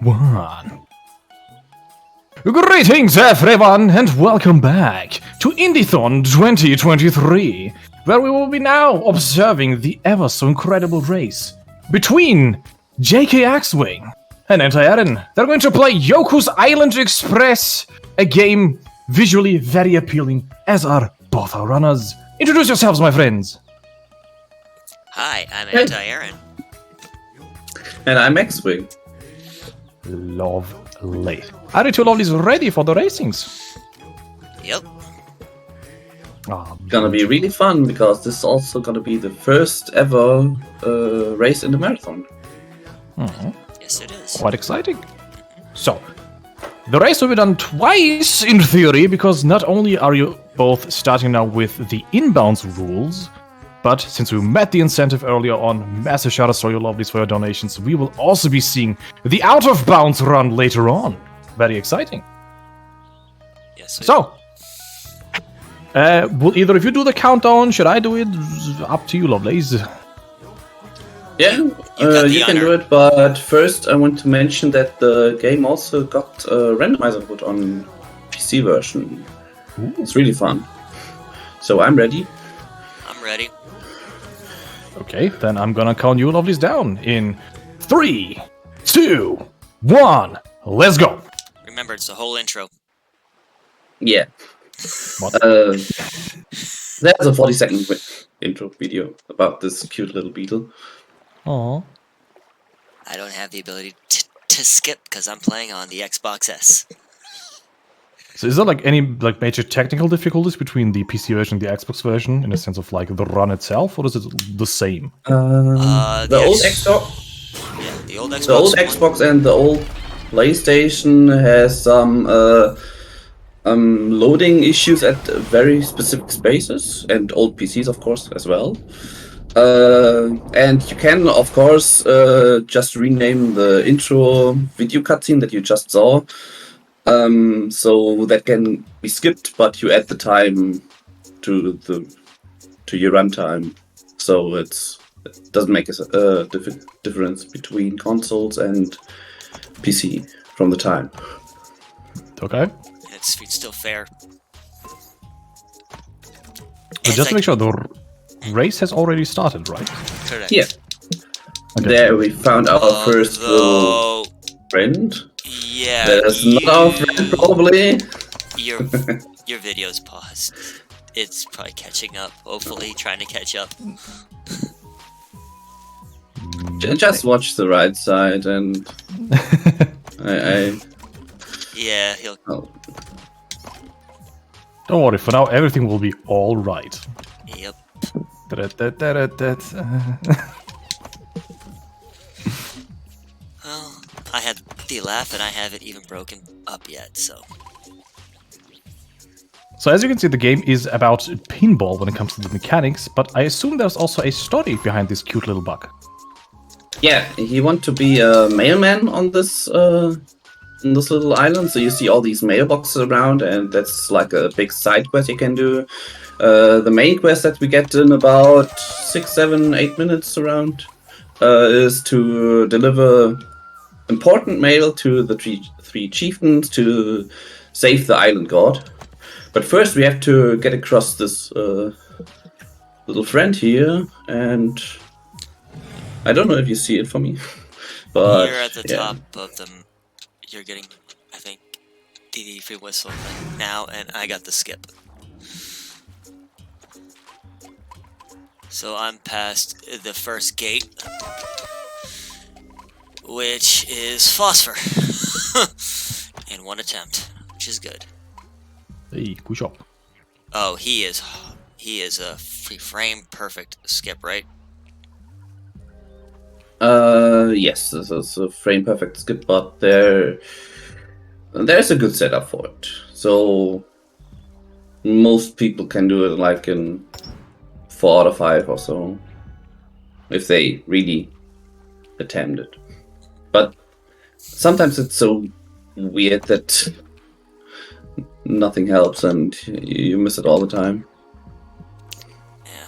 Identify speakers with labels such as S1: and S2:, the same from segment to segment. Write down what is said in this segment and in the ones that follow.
S1: 1. Greetings everyone and welcome back to Indiethon 2023, where we will be now observing the ever so incredible race between jkxwing and Eren. They're going to play Yoku's Island Express, a game visually very appealing, as are both our runners. Introduce yourselves, my friends.
S2: Hi, I'm Eren.
S3: And I'm X-Wing.
S1: Lovely. Are you two lovelies ready for the racings?
S2: Yep.
S3: Gonna be really fun because this is also gonna be the first ever race in the marathon.
S2: Yes, it is.
S1: Quite exciting. So, the race will be done twice in theory, because not only are you both starting now with the inbounds rules, but since we met the incentive earlier on, massive shout outs to you lovelies for your donations, we will also be seeing the out of bounds run later on. Very exciting.
S2: Yes.
S1: So, will either of you do the countdown? Should I do it? Up to you, lovelies.
S3: Yeah, you can do it, but first I want to mention that the game also got a randomizer put on PC version.
S1: Ooh.
S3: It's really fun. So I'm ready.
S2: I'm ready.
S1: Okay, then I'm gonna count you lovelies down in 3, 2, 1. Let's go.
S2: Remember, it's the whole intro.
S3: Yeah.
S1: What?
S3: There's a 40-second intro video about this cute little beetle.
S1: Aww.
S2: I don't have the ability to skip because I'm playing on the Xbox S.
S1: So is there any major technical difficulties between the PC version and the Xbox version in the sense of the run itself, or is it the same?
S3: The old Xbox.
S2: Yeah, the old Xbox.
S3: The old Xbox and the old PlayStation has some loading issues at very specific spaces, and old PCs, of course, as well. And you can, of course, just rename the intro video cutscene that you just saw, so that can be skipped, but you add the time to your runtime, so it doesn't make a difference between consoles and PC from the time.
S1: Okay.
S2: It's still fair.
S1: But just to make sure, the race has already started, right?
S2: Correct.
S3: Yeah.
S1: Okay.
S3: There we found our first little friend.
S2: Yeah.
S3: That's not our friend, probably.
S2: Your video's paused. It's probably catching up. Hopefully, trying to catch up.
S3: Just watch the right side, and
S2: Yeah, he'll.
S3: Oh.
S1: Don't worry, for now everything will be all right.
S2: Yep. Well, I had the laugh, and I haven't even broken up yet. So.
S1: So as you can see, the game is about pinball when it comes to the mechanics, but I assume there's also a story behind this cute little bug.
S3: Yeah, he wants to be a mailman on this little island. So you see all these mailboxes around, and that's like a big side quest you can do. The main quest that we get in about 6, 7, 8 minutes around is to deliver important mail to the three chieftains to save the island god. But first we have to get across this little friend here, and I don't know if you see it for me, but
S2: you're at the top of them. You're getting, I think, the free whistle right now, and I got the skip. So I'm past the first gate, which is phosphor, in one attempt, which is good.
S1: Hey, good job.
S2: Oh, he is a frame perfect skip, right?
S3: Yes, this is a frame perfect skip, but there's a good setup for it. So most people can do it in 4 out of 5 or so, if they really attempt it. But sometimes it's so weird that nothing helps and you miss it all the time.
S2: Yeah.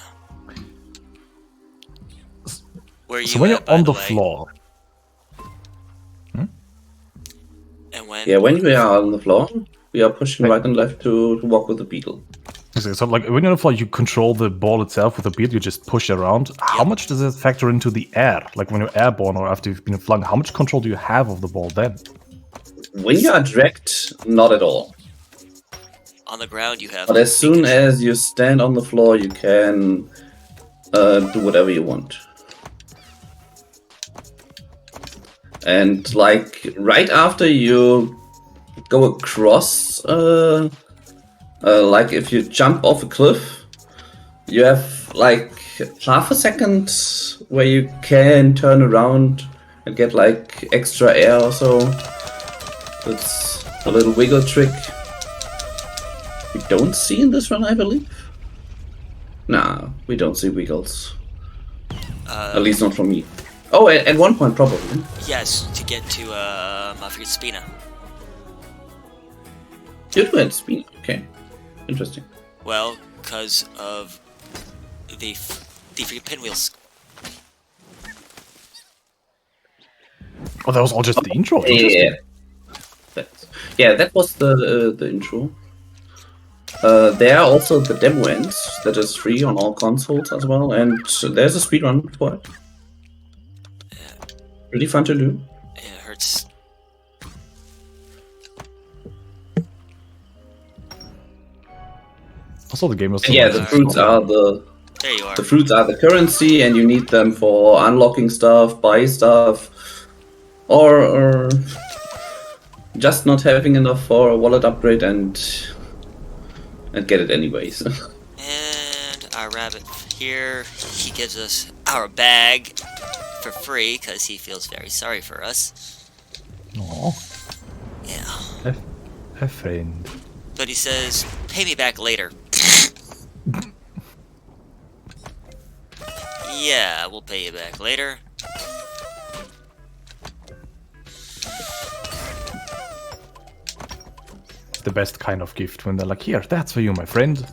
S2: Where you
S1: So when
S2: at,
S1: you're
S2: by
S1: on the
S2: way?
S1: floor,
S2: And when
S3: Yeah, when we are on the floor, we are pushing right and left to walk with the beetle.
S1: So like when you're on the floor, you control the ball itself with a beetle. You just push it around. How much does it factor into the air? Like when you're airborne or after you've been flung, how much control do you have of the ball then?
S3: When you are dragged, not at all.
S2: on the ground, you have.
S3: But as soon as you stand on the floor, you can do whatever you want. And like right after you go across, like if you jump off a cliff, you have like half a second where you can turn around and get like extra air or so. It's a little wiggle trick we don't see in this run, I believe. Nah, we don't see wiggles. At least not from me. Oh, at one point probably.
S2: Yes, to get to Mafia Spina.
S3: You do have speed. Okay, interesting.
S2: Well, because of the freaking pinwheels.
S1: Oh, that was all just the intro.
S3: Yeah, that was the intro. There are also the demo ends that is free on all consoles as well, and there's a speedrun for it. Really fun to do.
S2: It hurts.
S1: Also, the game was.
S3: Yeah, the fruits are
S2: There you are.
S3: the fruits are the currency, and you need them for unlocking stuff, buy stuff, or just not having enough for a wallet upgrade and get it anyways.
S2: And our rabbit here, he gives us our bag for free because he feels very sorry for us.
S1: Aww,
S2: Yeah.
S1: a friend.
S2: But he says, pay me back later. Yeah, we'll pay you back later.
S1: The best kind of gift when they're like, here, that's for you, my friend.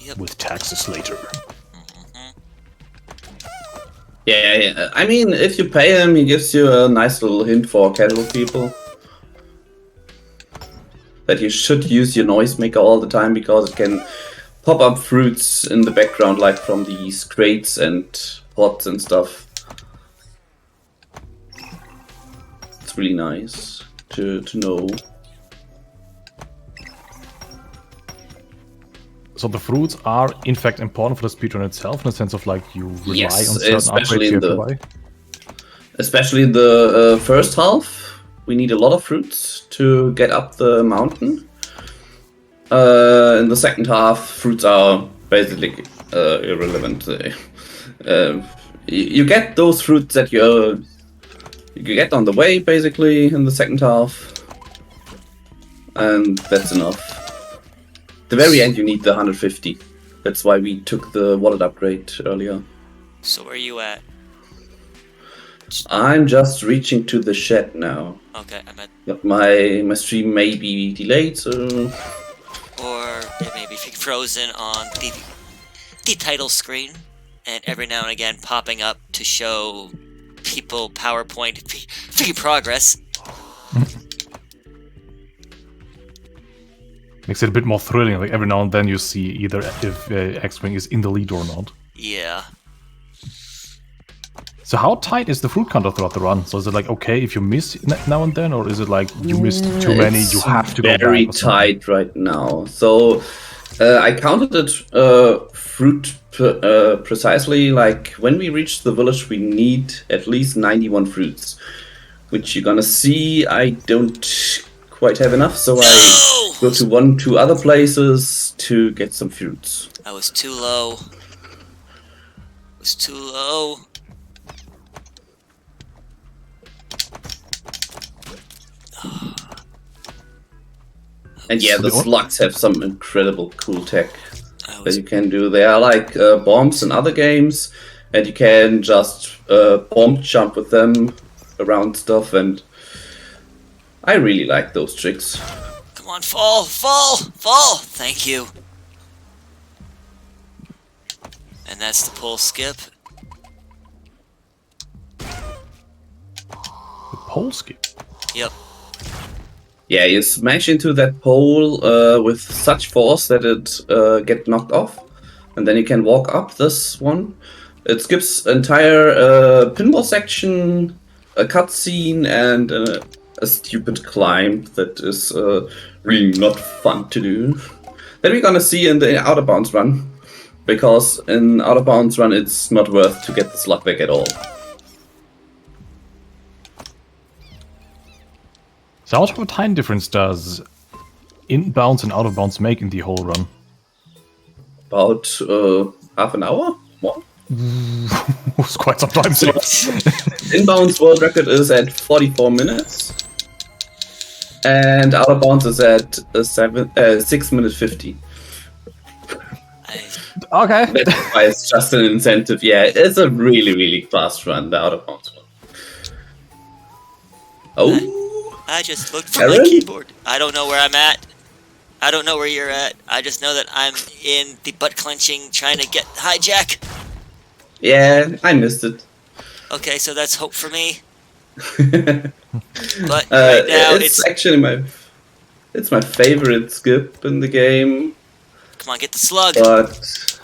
S2: Yep.
S1: With taxes later.
S3: Yeah, I mean, if you pay him, he gives you a nice little hint for casual people. That you should use your noisemaker all the time because it can pop up fruits in the background, like from these crates and pots and stuff. It's really nice to know.
S1: So the fruits are in fact important for the speedrun itself, in the sense of like you rely
S3: Yes,
S1: on certain
S3: especially
S1: upgrades you
S3: in
S1: have to buy.
S3: Especially in the first half, we need a lot of fruits to get up the mountain. In the second half, fruits are basically irrelevant. You get those fruits that you get on the way, basically, in the second half, and that's enough. At the very end, you need the 150. That's why we took the wallet upgrade earlier.
S2: So where are you at?
S3: I'm just reaching to the shed now.
S2: Okay, I'm at...
S3: But my stream may be delayed, so...
S2: Or it may be frozen on the title screen. And every now and again popping up to show people PowerPoint free progress.
S1: Makes it a bit more thrilling. Like every now and then you see either if X-Wing is in the lead or not.
S2: Yeah.
S1: So how tight is the fruit counter throughout the run? So is it like okay if you miss now and then, or is it like you missed too many, you have to go back?
S3: Very tight right now. So I counted it fruit precisely. Like when we reach the village, we need at least 91 fruits, which you're gonna see. I don't quite have enough, so I go to 2 other places to get some fruits.
S2: I was too low. Was too low.
S3: And yeah,
S1: So
S3: the
S1: the
S3: slugs have some incredible cool tech that you can do. They are like bombs in other games, and you can just bomb jump with them around stuff, and I really like those tricks.
S2: Come on, fall, fall, fall! Thank you. And that's the pole skip.
S1: The pole skip.
S2: Yep.
S3: Yeah, you smash into that pole with such force that it get knocked off, and then you can walk up this one. It skips entire pinball section, a cutscene, and a stupid climb that is really not fun to do. That we're gonna see in the out of bounds run, because in out of bounds run it's not worth to get the slot back at all.
S1: So how much of a time difference does inbounds and out of bounds make in the whole run?
S3: About half an hour? More?
S1: It's quite some time.
S3: So, inbounds world record is at 44 minutes. And out of bounds is at 6 minutes 50.
S1: Okay.
S3: That's why it's just an incentive. Yeah, it's a really, really fast run, the out of bounds one. Oh.
S2: I just looked for my keyboard. I don't know where I'm at. I don't know where you're at. I just know that I'm in the butt clenching trying to get hijack.
S3: Yeah, I missed it.
S2: Okay, so that's hope for me. But right now
S3: it's actually my favorite skip in the game.
S2: Come on, get the slug.
S3: But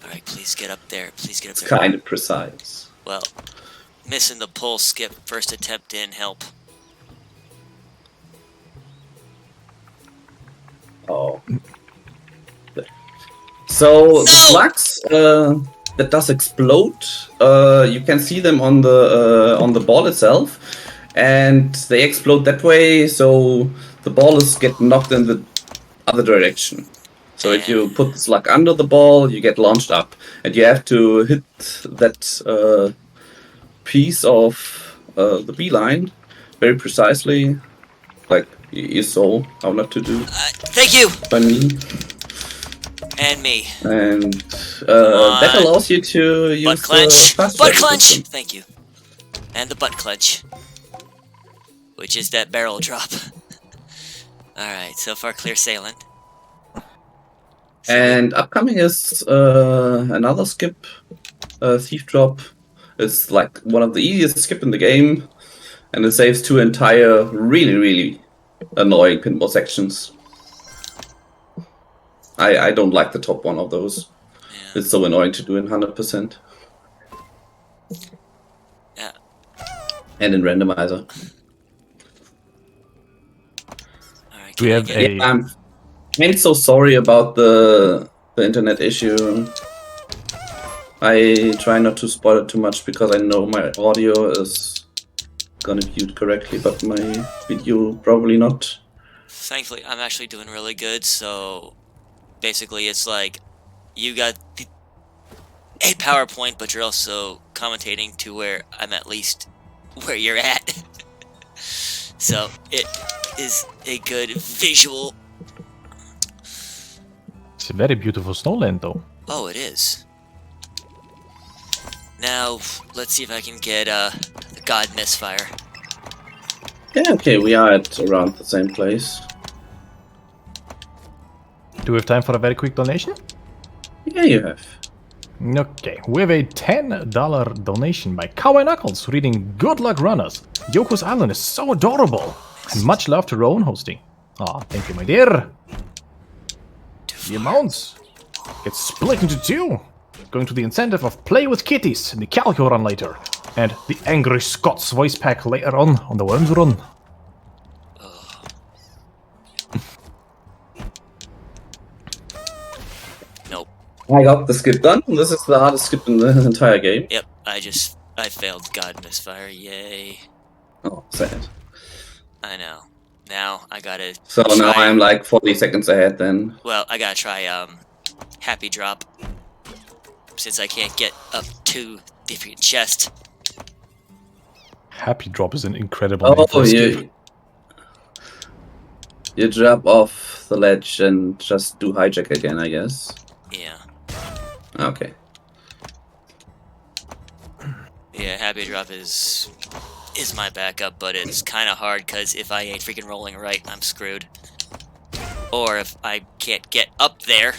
S2: Alright, please get up there. Please get up
S3: it's
S2: there.
S3: kind of precise.
S2: Well, missing the pull skip. First attempt in help.
S3: Oh. So the slugs that does explode, you can see them on the ball itself, and they explode that way. So the balls get knocked in the other direction. So if you put the slug under the ball, you get launched up, and you have to hit that piece of the beeline very precisely, like you saw how not to do.
S2: Thank you.
S3: By me.
S2: And me.
S3: And that allows you to use
S2: butt clench.
S3: Butt
S2: clench. Thank you. And the butt clench, which is that barrel drop. All right, so far clear sailing.
S3: And upcoming is another skip, thief drop. It's like one of the easiest skip in the game, and it saves two entire really, really annoying pinball sections. I don't like the top one of those. Yeah. It's so annoying to do in 100%.
S2: Yeah.
S3: And in randomizer.
S2: Alright,
S1: do we have a...
S3: Yeah, I'm so sorry about the internet issue. I try not to spoil it too much because I know my audio is gonna be viewed correctly, but my video probably not.
S2: Thankfully, I'm actually doing really good, so basically it's like you got a PowerPoint, but you're also commentating to where I'm at least where you're at. So it is a good visual.
S1: It's a very beautiful snowland, though.
S2: Oh, it is. Now, let's see if I can get the God Misfire.
S3: Yeah, okay, we are at around the same place.
S1: Do we have time for a very quick donation?
S3: Yeah, you have.
S1: Okay, we have a $10 donation by Cowboy Knuckles reading Good Luck Runners. Yoku's Island is so adorable. And much love to Rowan hosting. Aw, thank you, my dear. The amounts get split into two, going to the incentive of Play with Kitties in the Calco run later, and the Angry Scots voice pack later on the Worms run.
S2: Nope.
S3: I got the skip done. This is the hardest skip in the entire game.
S2: Yep, I failed God Misfire, yay.
S3: Oh, sad.
S2: I know. Now I gotta
S3: So now I'm like 40 seconds ahead then.
S2: Well, I gotta try Happy Drop, since I can't get up to the freaking chest.
S1: Happy Drop is an incredible name for a skip.
S3: You drop off the ledge and just do hijack again, I guess.
S2: Yeah.
S3: Okay.
S2: Yeah, Happy Drop is my backup, but it's kind of hard because if I ain't freaking rolling right, I'm screwed. Or if I can't get up there.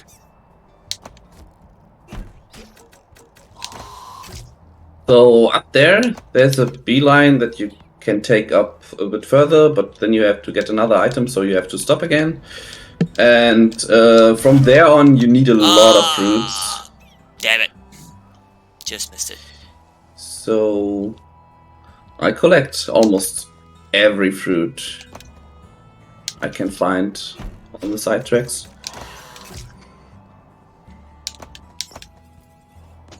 S3: So up there's a beeline that you can take up a bit further, but then you have to get another item, so you have to stop again. And from there on, you need a lot of fruits.
S2: Damn it. Just missed it.
S3: So I collect almost every fruit I can find on the side tracks.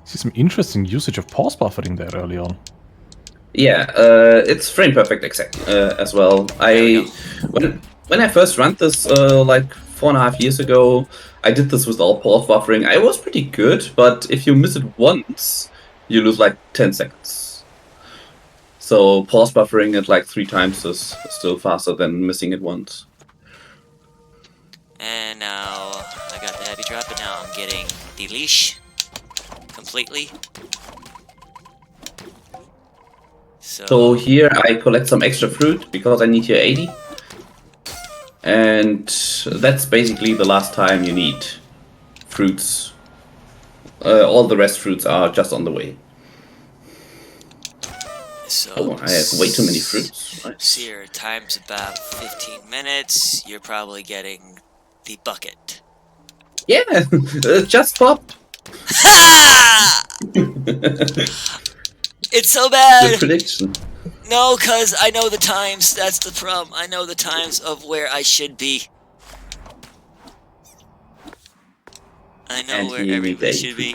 S1: See some interesting usage of pause buffering there early on.
S3: Yeah, it's frame perfect exactly as well. When I first ran this like 4.5 years ago, I did this without pause buffering. I was pretty good, but if you miss it once, you lose like 10 seconds. So pause buffering it like 3 times is still faster than missing it once.
S2: And now I got the heavy drop, and now I'm getting the leash completely.
S3: So here I collect some extra fruit because I need here 80. And that's basically the last time you need fruits. All the rest fruits are just on the way.
S2: So
S3: oh, I have way too many fruits. Nice.
S2: Here, time's about 15 minutes. You're probably getting the bucket.
S3: Yeah, just popped.
S2: It's so bad.
S3: Good prediction.
S2: No, cause I know the times. That's the problem. I know the times of where I should be. I know
S3: And
S2: where everybody should be.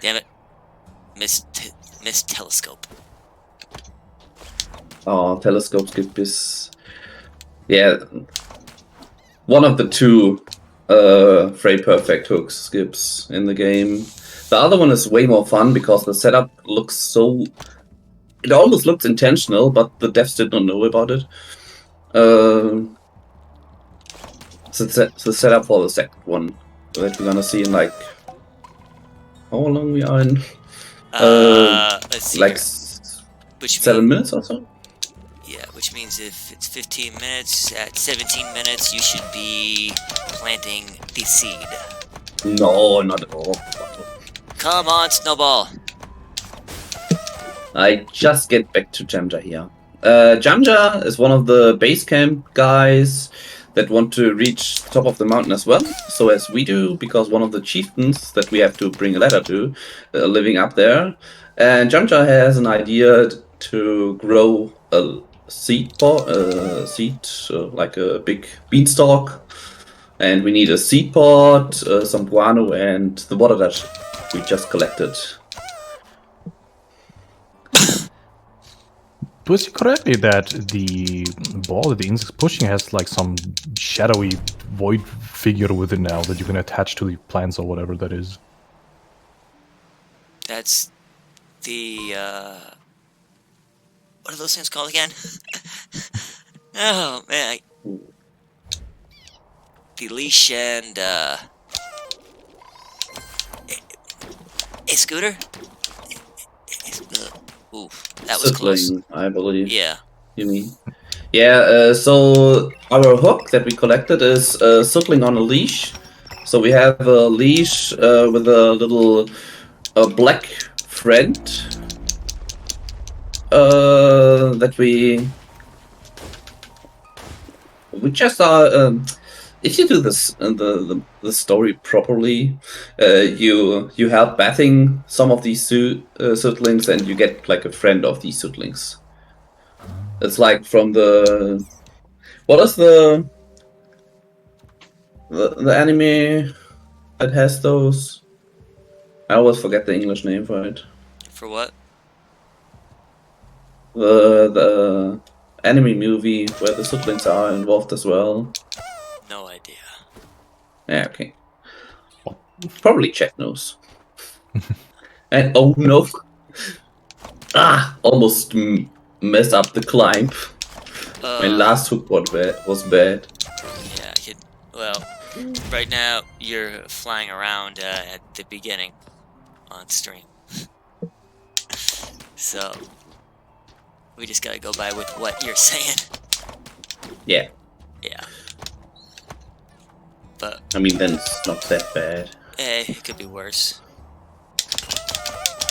S2: Damn it. Miss telescope.
S3: Oh, telescope skip is... Yeah. One of the 2 frame perfect hook skips in the game. The other one is way more fun because the setup looks so... It almost looks intentional, but the devs did not know about it. So it's the setup for the second one that we're gonna see in like... How long we are in?
S2: Let's see
S3: like
S2: here.
S3: 7 minutes or so?
S2: Yeah, which means if it's 15 minutes, at 17 minutes you should be planting the seed.
S3: No, not at all.
S2: Come on, Snowball.
S3: I just get back to Jamja here. Jamja is one of the base camp guys that want to reach the top of the mountain as well. So as we do, because one of the chieftains that we have to bring a letter to, living up there. And Jamja has an idea to grow a seed, like a big beanstalk. And we need a seed pod, some guano, and the water that we just collected.
S1: Was it correctly that the ball that the insect's pushing has like some shadowy void figure with it now that you can attach to the plants or whatever that is?
S2: That's the, what are those things called again? Oh, man. The leash and, Hey, Scooter? Ooh, that was close.
S3: I believe.
S2: Yeah.
S3: You mean? Yeah, so our hook that we collected is circling on a leash. So we have a leash with a little black friend that we just are. If you do this the story properly, you help bathing some of these suitlings, and you get like a friend of these suitlings. It's like from the what is the anime that has those? I always forget the English name for it.
S2: For what?
S3: The anime movie where the suitlings are involved as well.
S2: No idea.
S3: Yeah, okay. Probably Chet knows. And oh no! Almost messed up the climb. My last hook was bad.
S2: Yeah, well, right now you're flying around at the beginning on stream. So, we just gotta go by with what you're saying.
S3: Yeah.
S2: Yeah. But
S3: I mean, then it's not that bad.
S2: it could be worse.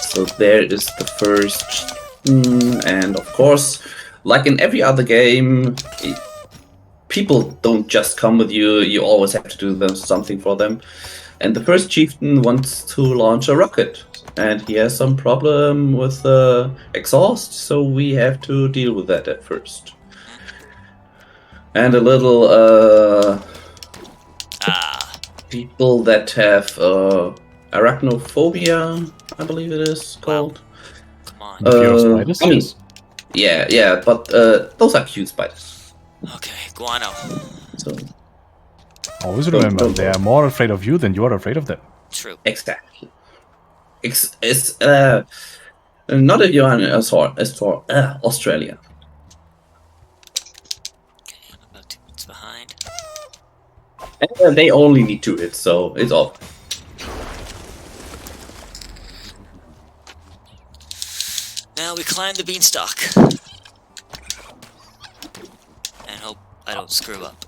S3: So there is the first, and of course, like in every other game, people don't just come with you. You always have to do something for them. And the first chieftain wants to launch a rocket, and he has some problem with exhaust, so we have to deal with that at first. And a little people that have arachnophobia, I believe it is called.
S2: Come on.
S1: Fear of spiders?
S3: I mean, yeah, but those are cute spiders.
S2: Okay, guano.
S3: So
S1: Always remember, they are more afraid of you than you are afraid of them.
S2: True.
S3: exactly. It's not if you're in Australia.
S2: Okay, I'm about 2 minutes behind.
S3: And they only need 2 hits, so it's all.
S2: Now we climb the beanstalk. And hope I don't screw up.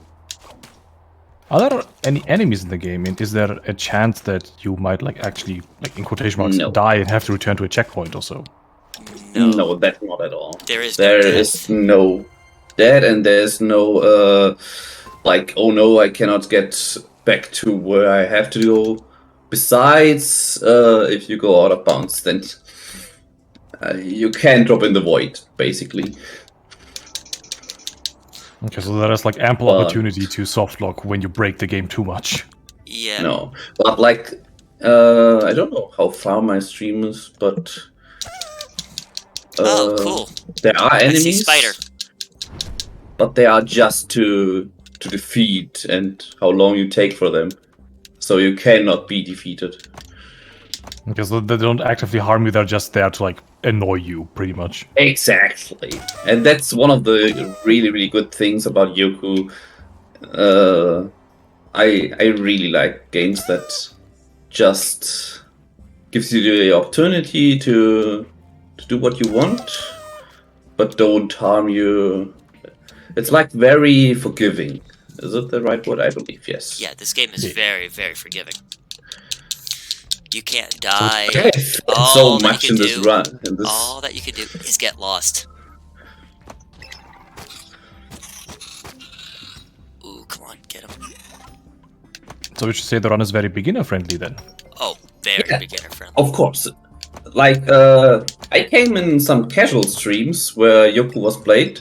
S1: Are there any enemies in the game? And is there a chance that you might actually, in quotation marks,
S3: No.
S1: die and have to return to a checkpoint or so?
S3: No, that's not at all.
S2: There is
S3: There
S2: no death.
S3: is no dead, and there's no oh no, I cannot get back to where I have to go. Besides, if you go out of bounds, then you can drop in the void, basically.
S1: Okay, so there is ample opportunity to softlock when you break the game too much.
S2: Yeah.
S3: No, but I don't know how far my stream is, but
S2: Oh, cool.
S3: there are
S2: I see
S3: enemies,
S2: spider.
S3: but they are just to defeat, and how long you take for them, so you cannot be defeated.
S1: Okay, so they don't actively harm you, they're just there to annoy you, pretty much.
S3: Exactly, and that's one of the really good things about Yoku. I really like games that just gives you the opportunity to do what you want, but don't harm you. It's very forgiving. Is it the right word? I believe yes.
S2: Yeah, this game is very, very forgiving. You can't die.
S3: Yes,
S2: All
S3: so
S2: that
S3: much
S2: you
S3: in
S2: can
S3: this
S2: do-
S3: run. In this,
S2: All that you can do is get lost. Ooh, come on, get him.
S1: So we should say the run is very beginner friendly then.
S2: Oh, very
S3: Yeah.
S2: beginner friendly.
S3: of course. I came in some casual streams where Yoku was played,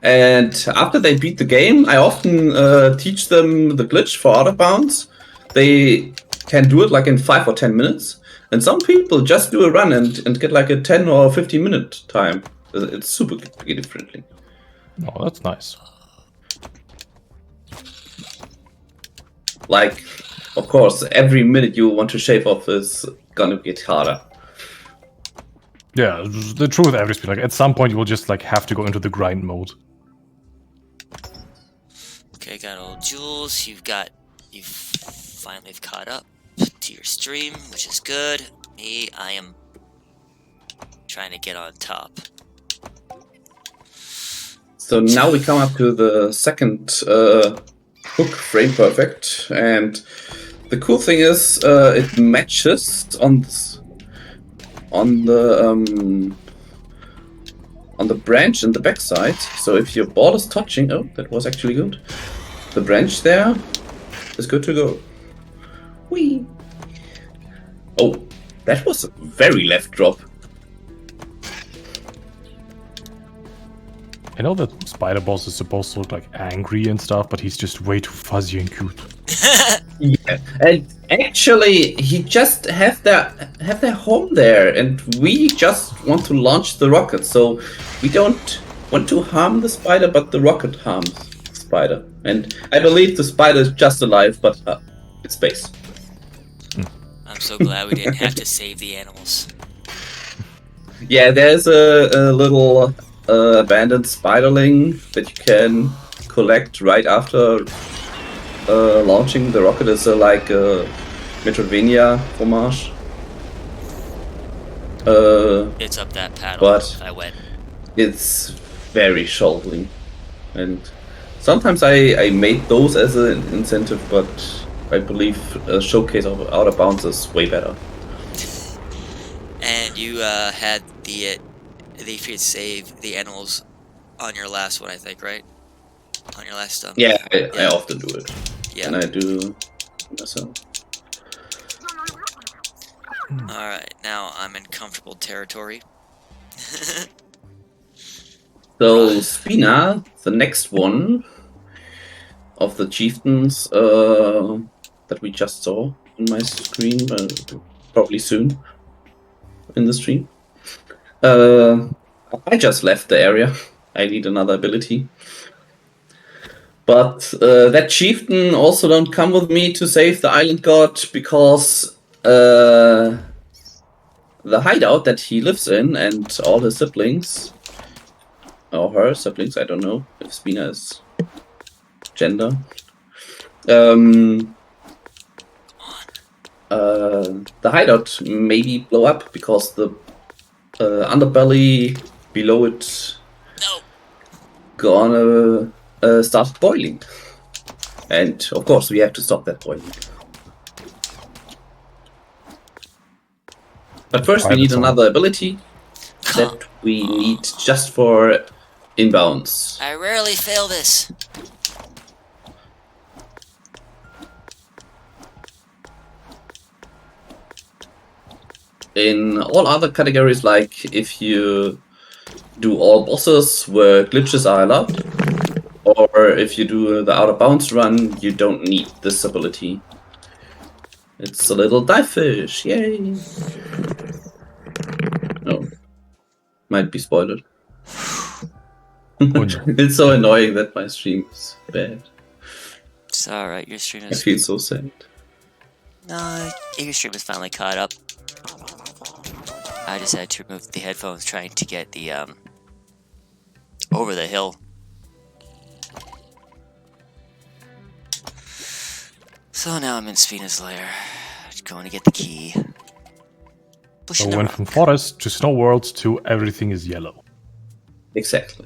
S3: and after they beat the game, I often teach them the glitch for out of bounds. They can do it in 5 or 10 minutes, and some people just do a run and get a 10 or 15 minute time. It's super beginner friendly.
S1: Oh, that's nice.
S3: Of course, every minute you want to shave off is gonna get harder.
S1: Yeah, the truth with every speed. At some point you will just have to go into the grind mode.
S2: Okay, got old Jules. You've finally caught up to your stream, which is good. Me, I am trying to get on top.
S3: So now we come up to the second hook, frame perfect, and the cool thing is it matches on the branch in the backside. So if your ball is touching, oh, that was actually good. The branch there is good to go. Whee! Oh, that was a very left drop.
S1: I know that Spider Boss is supposed to look angry and stuff, but he's just way too fuzzy and cute.
S3: Yeah, and actually, he just have their home there, and we just want to launch the rocket. So we don't want to harm the spider, but the rocket harms the spider. And I believe the spider is just alive, but it's space.
S2: I'm so glad we didn't have to save the animals.
S3: Yeah, there's a little abandoned spiderling that you can collect right after launching the rocket. It's like a Metroidvania homage.
S2: It's up that paddle.
S3: But
S2: I went.
S3: it's very shouldering, and sometimes I made those as an incentive, but I believe a showcase of Out of Bounds is way better.
S2: And you had the if you save the animals on your last one, I think, right? On your last
S3: Yeah, I often do it.
S2: Yeah.
S3: And I do myself.
S2: Alright, now I'm in comfortable territory.
S3: So, Spina, the next one of the chieftains that we just saw on my screen, probably soon in the stream. I just left the area. I need another ability. But that chieftain also don't come with me to save the island god because the hideout that he lives in and all his siblings, or her siblings, I don't know if Spina is gender. The hideout maybe blow up because the underbelly below it gonna start boiling. And of course we have to stop that boiling. But first we need another ability that we need just for inbounds.
S2: I rarely fail this.
S3: In all other categories, like if you do all bosses where glitches are allowed, or if you do the out of bounds run, you don't need this ability. It's a little dive fish, yay! Oh, might be spoiled. It's so annoying that my stream is bad.
S2: It's alright, your stream
S3: I
S2: is...
S3: feel so sad.
S2: No, your stream is finally caught up. I just had to remove the headphones trying to get the, over the hill. So now I'm in Spina's lair. Just going to get the key.
S1: So we went from forest to snow world to everything is yellow.
S3: Exactly.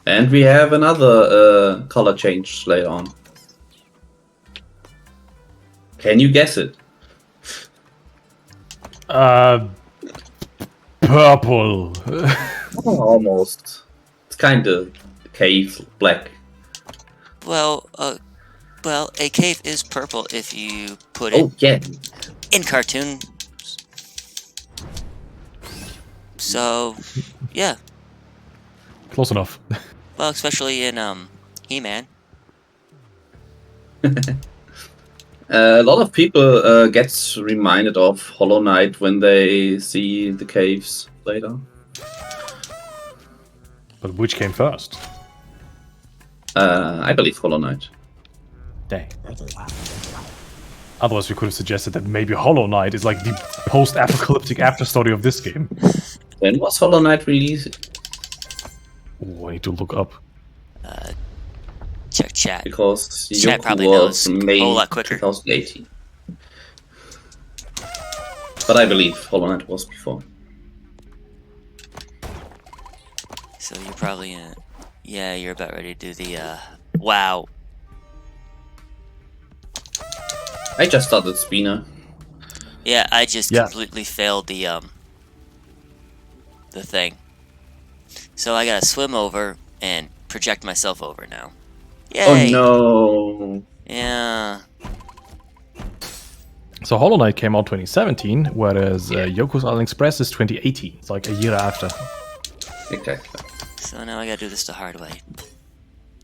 S3: And we have another color change later on. Can you guess it?
S1: Purple.
S3: Almost. It's kind of cave black.
S2: Well, a cave is purple if you put it
S3: Oh yeah.
S2: in cartoon. So, yeah.
S1: Close enough.
S2: Well, especially in He-Man.
S3: A lot of people get reminded of Hollow Knight when they see the caves later.
S1: But which came first?
S3: I believe Hollow Knight.
S1: Dang. Otherwise we could have suggested that maybe Hollow Knight is like the post-apocalyptic after-story of this game.
S3: When was Hollow Knight released?
S1: Ooh, I need to look up.
S2: Check chat.
S3: Because
S2: Chat
S3: Yoku
S2: probably
S3: was
S2: knows
S3: May
S2: a whole lot quicker.
S3: 2018. But I believe Hollow Knight was before.
S2: So you're probably in... Yeah, you're about ready to do the, wow.
S3: I just started Spina.
S2: Yeah, I just
S1: Yeah.
S2: completely failed the thing. So I gotta swim over and project myself over now. Yay!
S3: Oh no!
S2: Yeah.
S1: So Hollow Knight came out 2017, whereas Yoku's Island Express is 2018. It's like a year after.
S3: Exactly.
S2: So now I gotta do this the hard way.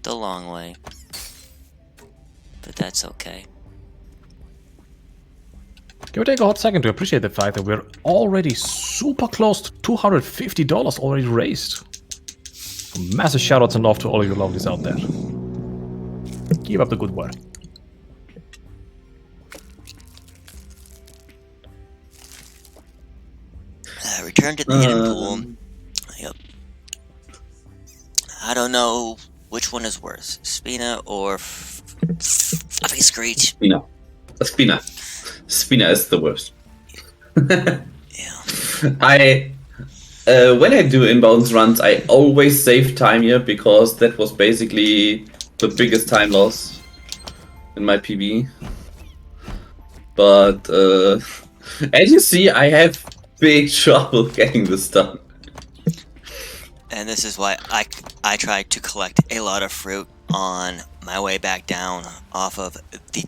S2: The long way. But that's okay.
S1: Can we take a hot second to appreciate the fact that we're already super close to $250 already raised? Massive shoutouts and love to all of you lovelies out there. Keep up the good work.
S2: Return to the hidden pool. Yep. I don't know which one is worse, Spina or Fluffy Screech.
S3: Spina. Spina. Spina is the worst.
S2: Yeah.
S3: When I do inbounds runs, I always save time here because that was basically the biggest time loss in my PB. But as you see, I have big trouble getting this done.
S2: And this is why I tried to collect a lot of fruit on my way back down off of the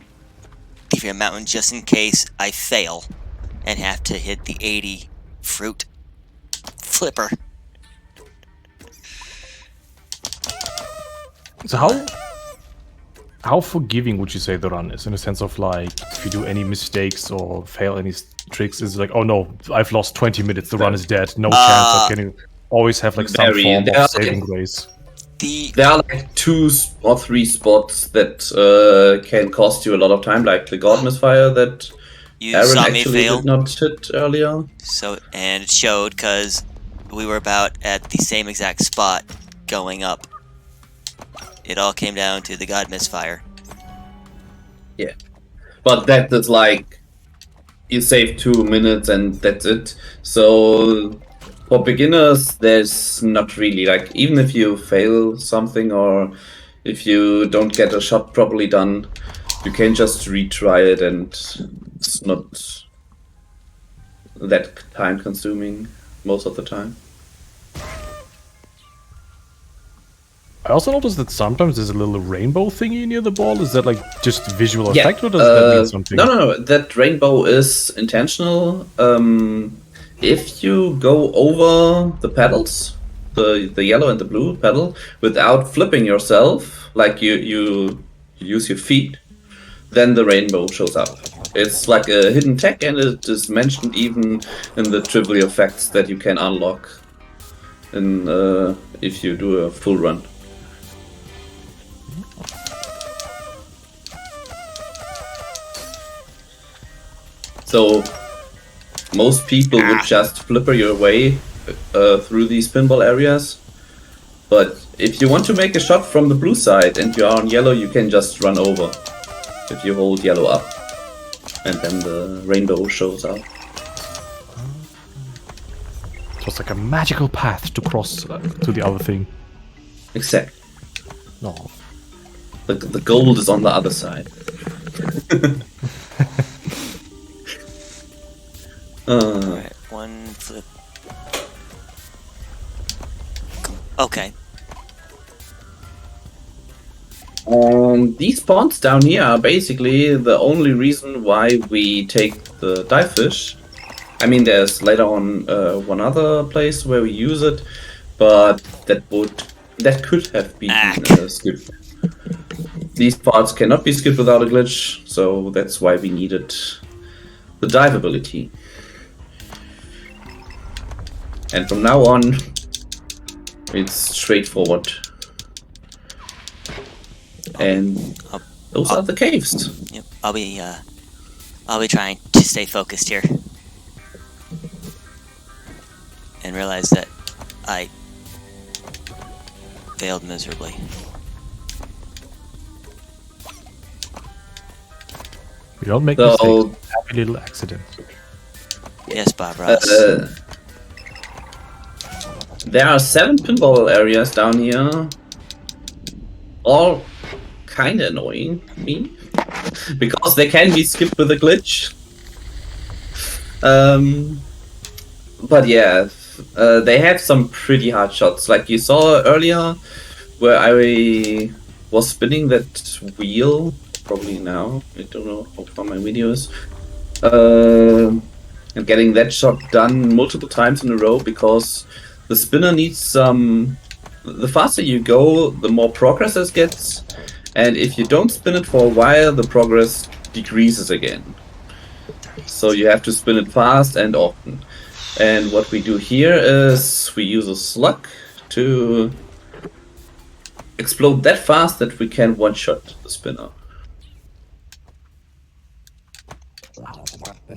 S2: Fear Mountain, just in case I fail and have to hit the 80 fruit flipper.
S1: So how forgiving would you say the run is, in a sense of like, if you do any mistakes or fail any tricks, is it like, oh no, I've lost 20 minutes, the run is dead, no chance of getting. Always have like some form of saving grace.
S3: There are like 2 or 3 spots that can cost you a lot of time, like the God Misfire that
S2: You
S3: Aaron
S2: saw me
S3: actually
S2: fail.
S3: did not hit earlier.
S2: So, and it showed because we were about at the same exact spot going up. It all came down to the God Misfire.
S3: Yeah. But that is like, you save 2 minutes and that's it. So for beginners, there's not really, like, even if you fail something or if you don't get a shot properly done, you can just retry it and it's not that time consuming most of the time.
S1: I also noticed that sometimes there's a little rainbow thingy near the ball. Is that like just visual
S3: Yeah,
S1: effect, or does that mean something?
S3: No, that rainbow is intentional. If you go over the pedals, the yellow and the blue pedal, without flipping yourself, like you use your feet, then the rainbow shows up. It's like a hidden tech, and it is mentioned even in the trivial effects that you can unlock in if you do a full run. So most people would just flipper your way through these pinball areas. But if you want to make a shot from the blue side and you are on yellow, you can just run over if you hold yellow up. And then the rainbow shows up.
S1: So it's like a magical path to cross to the other thing.
S3: Exactly.
S1: No.
S3: The gold is on the other side.
S2: Alright, one flip. Okay.
S3: These ponds down here are basically the only reason why we take the dive fish. I mean, there's later on one other place where we use it, but that could have been skipped. These parts cannot be skipped without a glitch, so that's why we needed the dive ability. And from now on, it's straightforward. And those are the caves.
S2: Yep, I'll be trying to stay focused here. And realize that I failed miserably.
S1: We don't make mistakes. Happy little accident.
S2: Yes, Bob Ross.
S3: There are 7 pinball areas down here. All kinda annoying me. Because they can be skipped with a glitch. But yeah, they have some pretty hard shots. Like you saw earlier, where I was spinning that wheel. Probably now. I don't know how far my video is. And getting that shot done multiple times in a row because the spinner needs some. The faster you go, the more progress it gets. And if you don't spin it for a while, the progress decreases again. So you have to spin it fast and often. And what we do here is we use a slug to explode that fast that we can one-shot the spinner.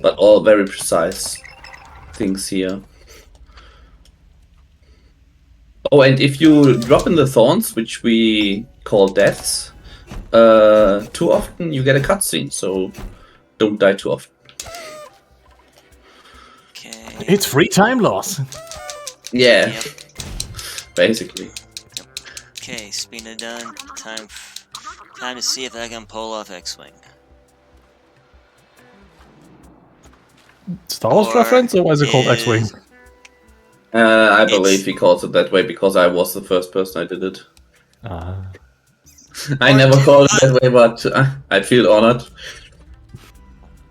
S3: But all very precise things here. Oh, and if you drop in the thorns, which we call deaths, too often you get a cutscene, so don't die too often.
S2: Okay.
S1: It's free time loss.
S3: Yeah,
S2: Yep.
S3: basically.
S2: Okay, spinner done. Time to see if I can pull off X-Wing.
S1: Star Wars
S2: Or
S1: reference, or why is it called
S2: is-
S1: X-Wing?
S3: I believe he calls it that way because I was the first person I did it. I never called it that way, but I feel honored.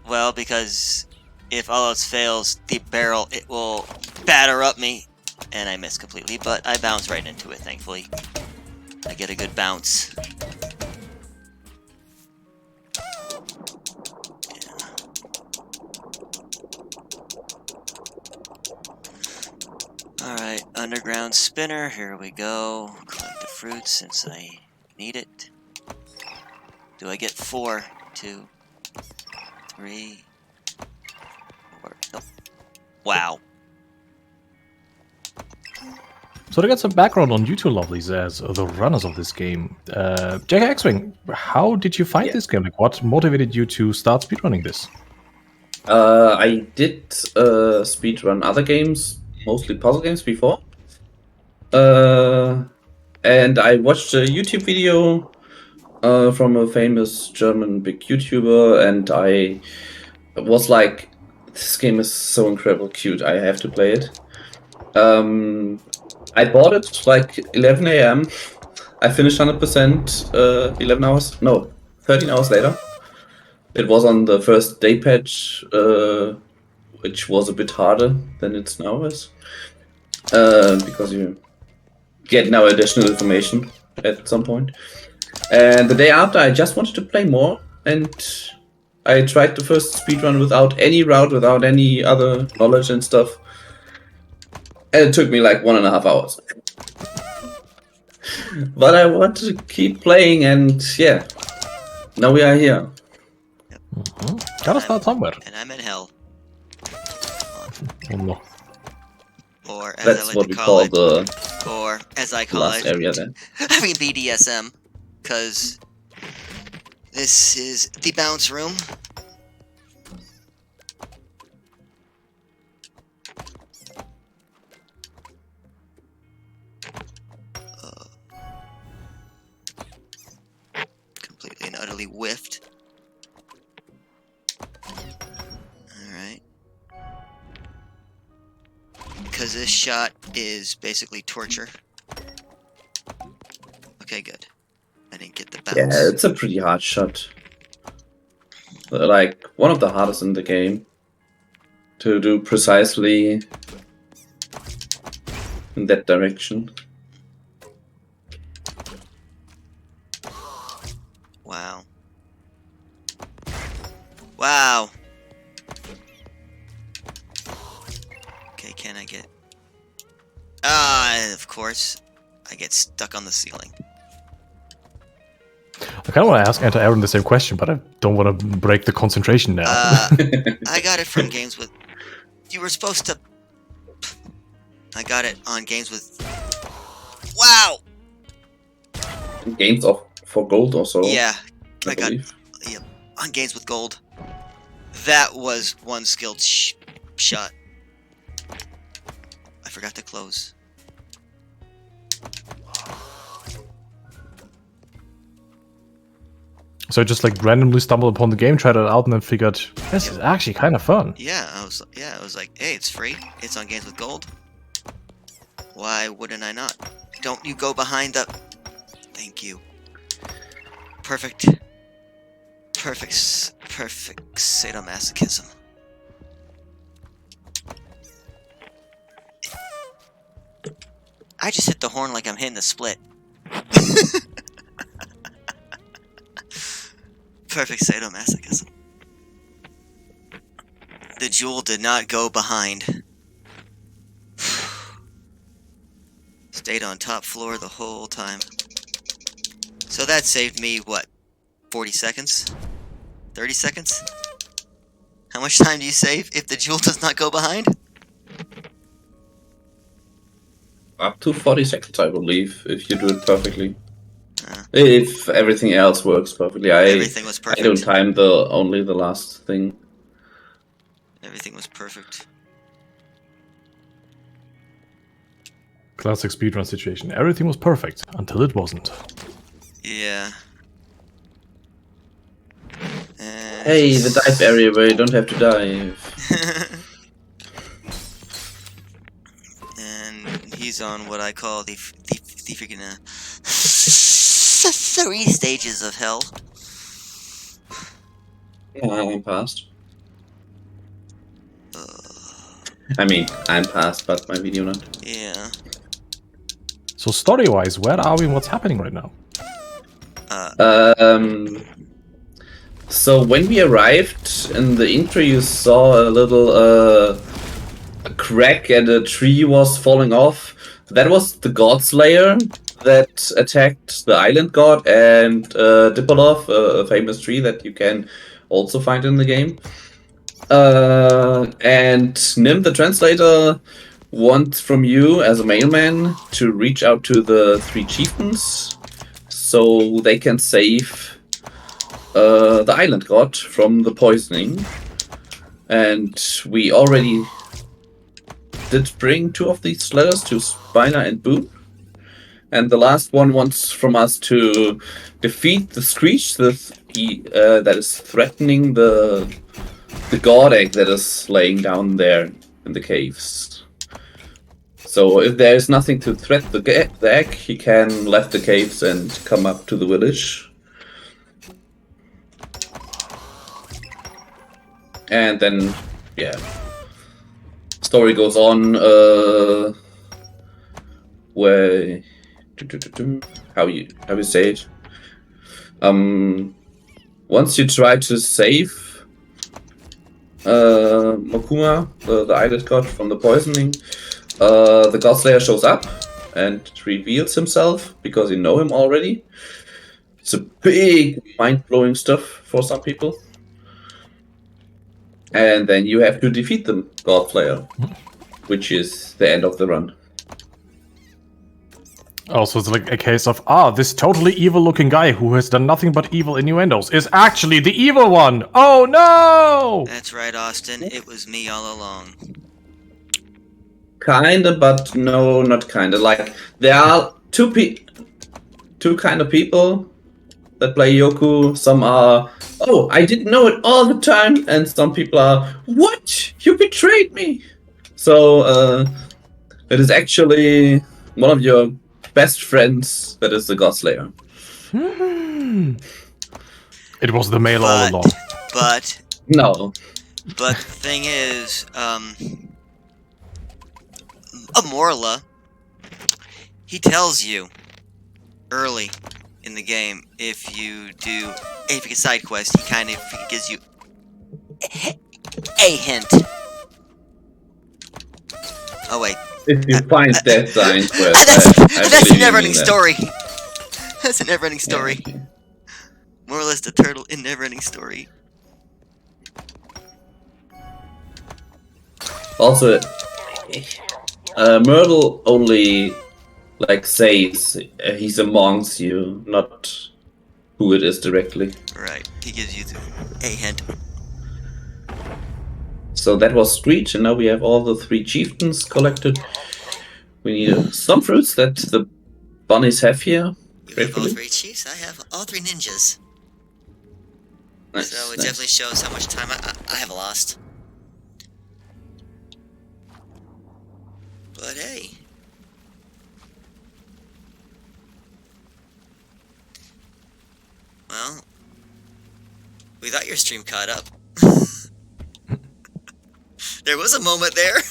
S2: Well, because if all else fails, the barrel, it will batter up me. And I miss completely, but I bounce right into it, thankfully. I get a good bounce. Alright, underground spinner, here we go. Collect the fruit since I need it. Do I get 4, 2, 3, 4? Nope. Wow.
S1: So to get some background on you two lovelies as the runners of this game, jkxwing, how did you find this game? Like, what motivated you to start speedrunning this?
S3: I did speedrun other games, mostly puzzle games before. And I watched a YouTube video from a famous German big YouTuber, and I was like, this game is so incredible cute, I have to play it. I bought it like 11 a.m. I finished 100% 11 hours, no, 13 hours later. It was on the first day patch, which was a bit harder than it now is. Because you get now additional information at some point. And the day after, I just wanted to play more, and I tried the first speedrun without any route, without any other knowledge and stuff. And it took me like 1.5 hours. But I wanted to keep playing, and yeah, now we are here.
S1: Gotta start somewhere.
S2: And I'm in hell.
S1: Oh no.
S2: Or as
S3: That's
S2: I like
S3: what
S2: to
S3: we
S2: call
S3: call
S2: it,
S3: the
S2: or as I call
S3: last
S2: it,
S3: area then.
S2: having BDSM, because this is the bounce room. Completely and utterly whiffed. Alright. Because this shot is basically torture. Okay, good. I didn't get the bounce.
S3: Yeah, it's a pretty hard shot. Like, one of the hardest in the game to do precisely in that direction.
S2: Wow. Wow. Okay, can I get... of course. I get stuck on the ceiling.
S1: I kind of want to ask Anti-Aaron the same question, but I don't want to break the concentration now.
S2: I got it from games with... You were supposed to... I got it on games with... Wow!
S3: Games for gold also.
S2: Yeah,
S3: I
S2: got
S3: believe.
S2: yeah, on games with gold. That was one skilled shot. I forgot to close.
S1: So I just like randomly stumbled upon the game, tried it out, and then figured this is actually kind of fun.
S2: Yeah, I was like, hey, it's free. It's on games with gold. Why wouldn't I not? Don't you go behind the... Thank you. Perfect. Perfect sadomasochism. I just hit the horn like I'm hitting the split. Perfect sadomasochism. The jewel did not go behind. Stayed on top floor the whole time. So that saved me, what, 40 seconds? 30 seconds? How much time do you save if the jewel does not go behind?
S3: Up to 40 seconds, I believe, if you do it perfectly. If everything else works perfectly.
S2: Everything was perfect.
S3: I don't time only the last thing.
S2: Everything was perfect.
S1: Classic speedrun situation. Everything was perfect until it wasn't.
S2: Yeah.
S3: Hey, the dive area where you don't have to dive.
S2: he's on what I call the freaking 3 stages of hell.
S3: Yeah, I'm past. I mean, I'm past, but my video not.
S2: Yeah.
S1: So story-wise, where are we and what's happening right now?
S3: So when we arrived in the intro, you saw a little a crack and a tree was falling off. That was the God Slayer that attacked the island god and Dipolov, a famous tree that you can also find in the game. And Nim, the translator, wants from you as a mailman to reach out to the 3 chieftains so they can save the island god from the poisoning. And we already did bring 2 of these letters to Spina and Boone. And the last one wants from us to defeat the Screech that is threatening the god egg that is laying down there in the caves. So if there is nothing to threat the egg, he can left the caves and come up to the village. And then, yeah, story goes on. Where how you say it? Once you try to save Mokuma, the island god from the poisoning, the God Slayer shows up and reveals himself because you know him already. It's a big, mind-blowing stuff for some people. And then you have to defeat the God Slayer, which is the end of the run.
S1: Also, it's like a case of, this totally evil-looking guy who has done nothing but evil innuendos is actually the evil one! Oh no!
S2: That's right, Austin. It was me all along.
S3: Kinda, but no, not kinda. Like, there are two kind of people that play Yoku. Some are, oh, I didn't know it all the time, and some people are, what? You betrayed me! So, it is actually one of your best friends that is the God Slayer.
S1: It was the male all along.
S2: But
S3: No.
S2: But the thing is, Amorla, he tells you early in the game if you do a side quest, he kind of gives you a hint. Oh wait.
S3: If you find that sign quest,
S2: that's a never-ending story. That's a never-ending story.
S3: Yeah.
S2: More or less the turtle in never-ending story.
S3: Also, Myrtle only like says he's amongst you, not who it is directly.
S2: Right. He gives you a hint.
S3: So that was Screech, and now we have all the 3 chieftains collected. We need some fruits that the bunnies have here.
S2: You have all 3 chiefs, I have all 3 ninjas.
S3: Nice,
S2: So it
S3: nice.
S2: definitely shows how much time I have lost. But hey. Well, we thought your stream caught up. There was a moment there.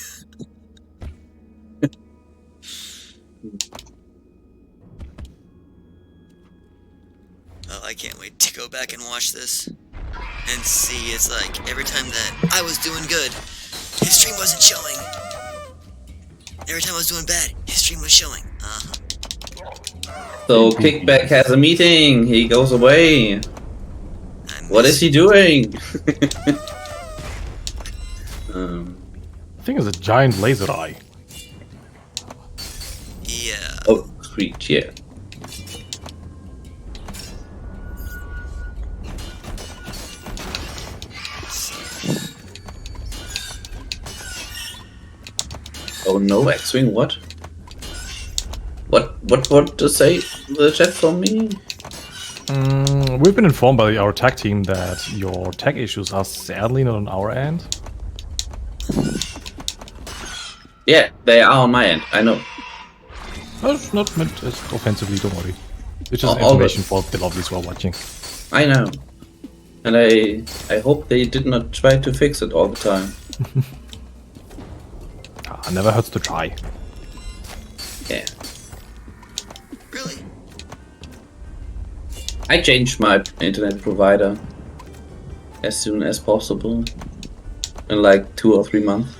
S2: Oh, I can't wait to go back and watch this and see. It's like every time that I was doing good, his stream wasn't showing. Every time I was doing bad, his stream was showing.
S3: So Kickback has a meeting. He goes away. What is he doing?
S1: I think it's a giant laser eye.
S2: Yeah.
S3: Oh, Screech, yeah. Oh no, X-Wing, what? What to say the chat from me?
S1: We've been informed by our tech team that your tech issues are sadly not on our end.
S3: Yeah, they are on my end, I know.
S1: No, it's not meant as offensively, don't worry. It's just
S3: All
S1: information for the lovelies who are watching.
S3: I know. And I hope they did not try to fix it all the time.
S1: Never hurts to try.
S3: Yeah.
S2: Really?
S3: I changed my internet provider as soon as possible. In like 2 or 3 months.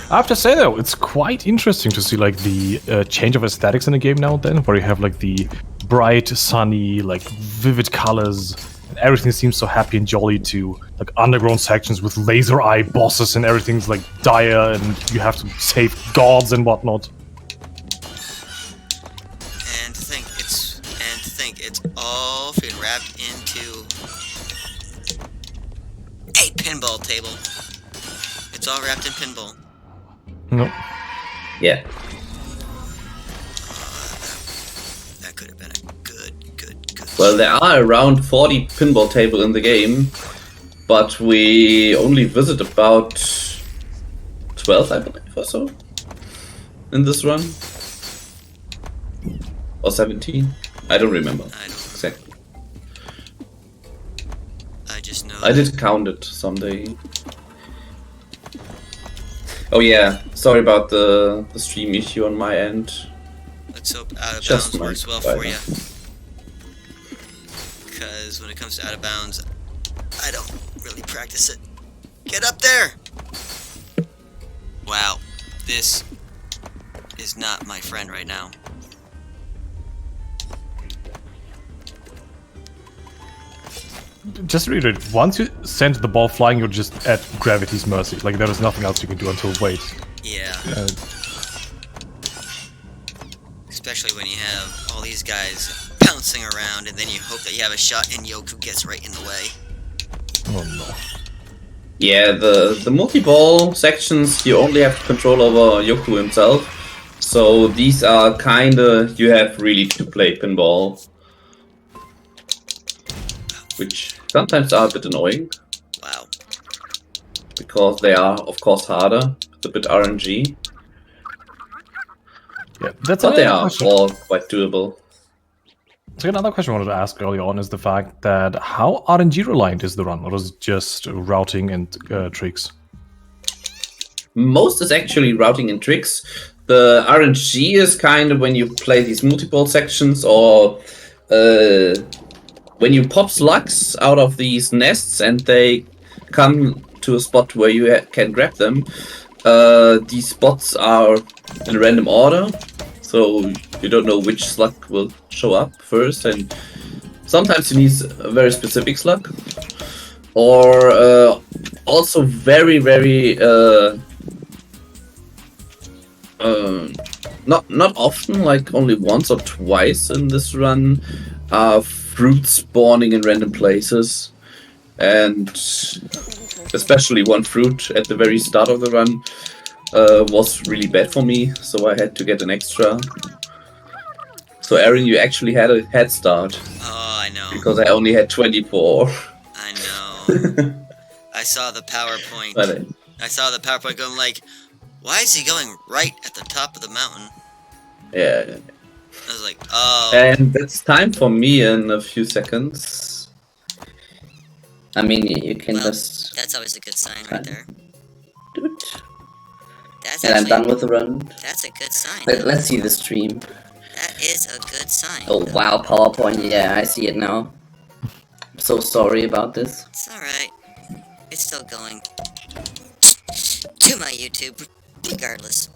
S1: I have to say though, it's quite interesting to see like the change of aesthetics in the game now and then, where you have like the bright, sunny, like vivid colors, and everything seems so happy and jolly to like underground sections with laser eye bosses and everything's like dire and you have to save gods and whatnot.
S2: And to think it's all being wrapped into a pinball table. It's all wrapped in pinball.
S1: No.
S3: Yeah.
S2: That could have been a good.
S3: Well, there are around 40 pinball tables in the game, but we only visit about 12, I believe, or so, in this run. Or 17? I don't remember.
S2: I don't know.
S3: Exactly.
S2: I just know.
S3: I did count it someday. Oh yeah, sorry about the stream issue on my end.
S2: Let's hope out of
S3: Just
S2: bounds works well
S3: my
S2: for you. Because when it comes to out of bounds, I don't really practice it. Get up there! Wow, this is not my friend right now.
S1: Just read it. Once you send the ball flying, you're just at gravity's mercy. Like there is nothing else you can do until wait.
S2: Yeah. Especially when you have all these guys bouncing around and then you hope that you have a shot and Yoku gets right in the way.
S1: Oh no.
S3: Yeah, the multi-ball sections, you only have control over Yoku himself. So these are kinda, you have really to play pinball. Which sometimes are a bit annoying.
S2: Wow.
S3: Because they are, of course, harder. It's a bit RNG.
S1: Yeah, that's
S3: But they
S1: another
S3: are
S1: question.
S3: all quite doable.
S1: So another question I wanted to ask early on is the fact that how RNG reliant is the run, or is it just routing and tricks?
S3: Most is actually routing and tricks. The RNG is kind of when you play these multiple sections or when you pop slugs out of these nests and they come to a spot where you can grab them. These spots are in random order, so you don't know which slug will show up first, and sometimes you need a very specific slug. Or also very not often, like only once or twice in this run, fruit spawning in random places, and especially one fruit at the very start of the run was really bad for me, so I had to get an extra. So Aaron, you actually had a head start.
S2: Oh, I know.
S3: Because I only had 24.
S2: I know. I saw the PowerPoint.
S3: But,
S2: I saw the PowerPoint going like, why is he going right at the top of the mountain?
S3: yeah.
S2: I was like, oh.
S3: And that's time for me in a few seconds.
S4: I mean, you can
S2: Well,
S4: just
S2: that's always a good sign right there.
S4: do it.
S2: That's
S4: And I'm done
S2: actually,
S4: with the run.
S2: that's a good sign.
S4: Let's see the stream.
S2: That is a good sign.
S4: Oh wow, PowerPoint. Yeah, I see it now. I'm so sorry about this.
S2: It's alright. It's still going to my YouTube, regardless.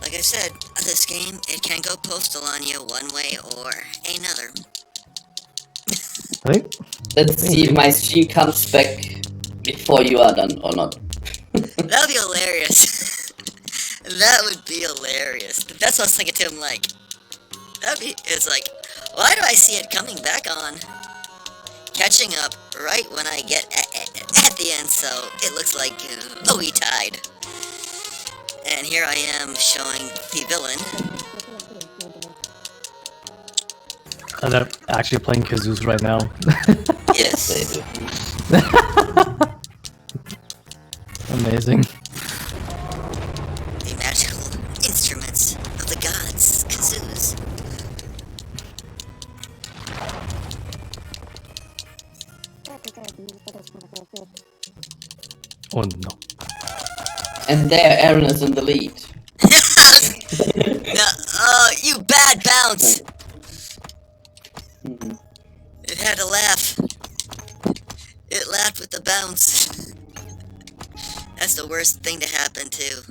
S2: Like I said, this game, it can go postal on you one way or another.
S1: I think
S4: Let's see if my stream comes back before you are done or not.
S2: That would be hilarious. That would be hilarious. That's what I was thinking to him, like, it's like, why do I see it coming back on? Catching up right when I get at the end, so it looks like, oh, he tied. And here I am showing the villain.
S1: and they're actually playing kazoos right now.
S2: Yes.
S4: They do.
S5: amazing.
S2: The magical instruments of the gods, kazoos.
S5: Oh no.
S4: And there, Aaron is in the lead.
S2: No, oh, you bad bounce!
S4: Mhm.
S2: It had to laugh. It laughed with the bounce. That's the worst thing to happen too.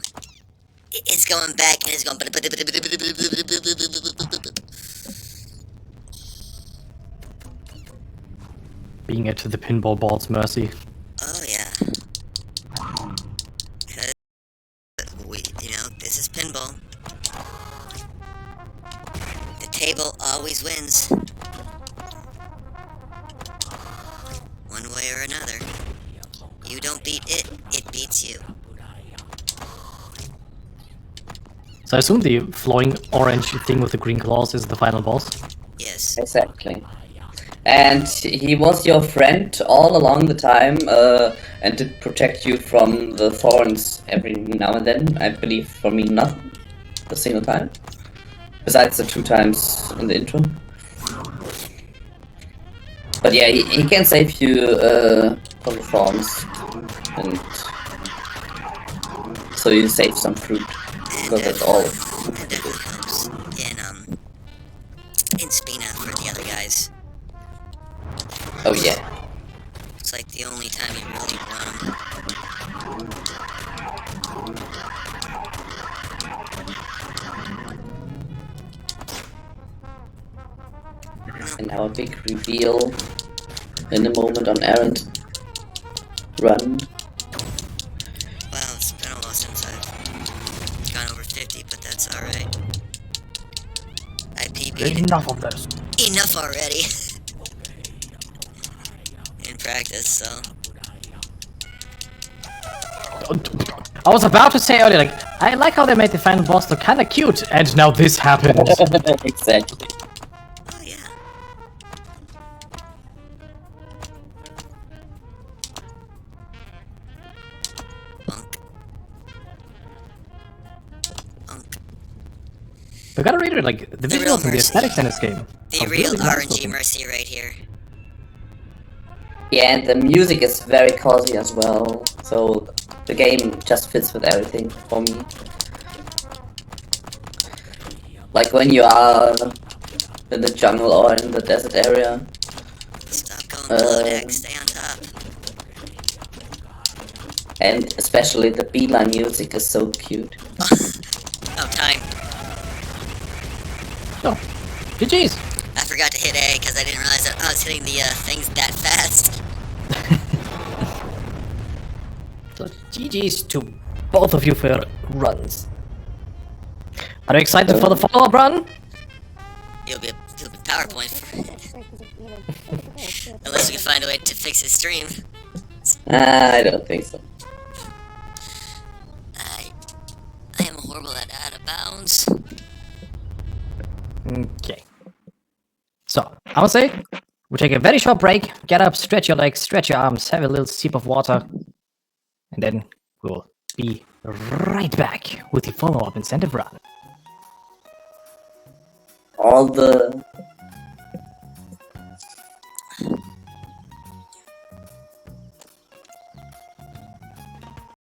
S2: It's going back and it's going.
S5: Being at the pinball ball's mercy.
S2: Oh yeah. 'Cause this is pinball. The table always wins. One way or another. You don't beat it, it beats you.
S5: So I assume the flowing orange thing with the green claws is the final boss.
S2: Yes.
S4: Exactly. And he was your friend all along the time, and did protect you from the thorns every now and then. I believe for me not a single time. Besides the 2 times in the intro. But yeah, he can save you from the thorns. And so you save some fruit. Because that's all.
S2: It definitely helps in Spina for the other guys.
S4: Oh yeah.
S2: It's like the only time you really want them.
S4: And now a big reveal in a moment on Aaron's run.
S2: Wow, it's been a while since I've gone over 50, but that's alright. I PB'd
S5: Enough of this.
S2: enough already. In practice, so.
S5: I was about to say earlier, like, I like how they made the final boss look kinda cute, and now this happened.
S4: Exactly.
S2: Oh yeah. Bunk. Bunk.
S5: We gotta read it, like, the
S2: The real
S5: visuals and the
S2: mercy.
S5: aesthetics in this game.
S2: The
S5: are
S2: real
S5: really nice
S2: RNG
S5: looking.
S2: mercy right here.
S4: Yeah, and the music is very cozy as well. So the game just fits with everything for me. Like when you are in the jungle or in the desert area.
S2: Stop going below deck, stay on top.
S4: And especially the beeline music is so cute.
S2: Oh, time.
S5: Oh, GG's!
S2: I forgot to hit A because I didn't realize that I was hitting the things that fast.
S5: So GG's to both of you for your runs. Are you excited for the follow-up run?
S2: It'll be PowerPoint. Unless we can find a way to fix his stream.
S4: I don't think so.
S2: I am horrible at out of bounds.
S5: Okay. So, I would say, we'll take a very short break, get up, stretch your legs, stretch your arms, have a little sip of water, and then we'll be right back with the follow-up incentive run.
S4: All the